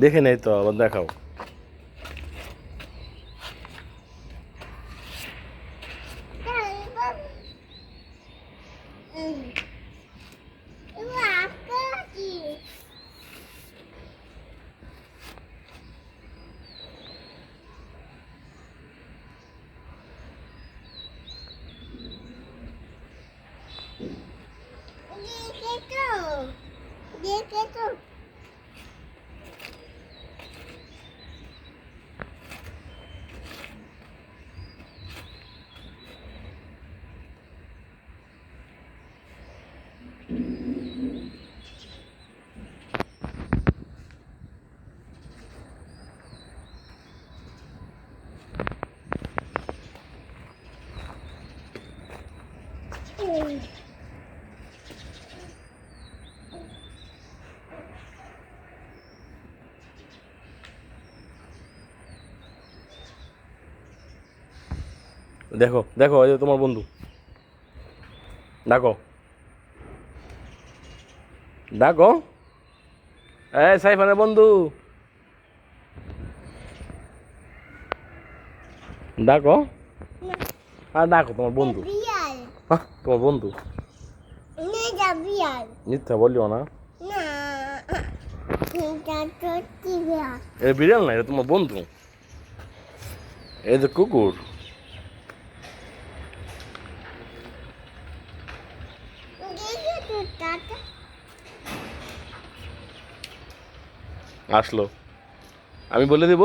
দেখে নেই তো, আবার দেখাও। দেখো দেখো, ওই যে তোমার বন্ধু, ডাকো ডাকো। সাইফানের বন্ধু, ডাকো। আর ডাকো তোমার বন্ধু। তোমার বন্ধু মিথ্যা বলিও না। বিড়াল না, এটা তোমার বন্ধু। এই যে কুকুর। আসলো, আমি বলে দিব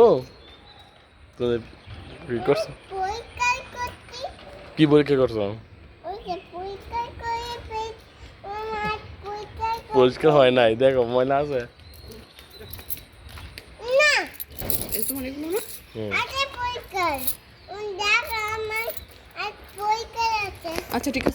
তোদের কি করছো, কি পরীক্ষা করছো? পরিষ্কার হয় নাই, দেখো ময়লা আছে। আচ্ছা ঠিক আছে।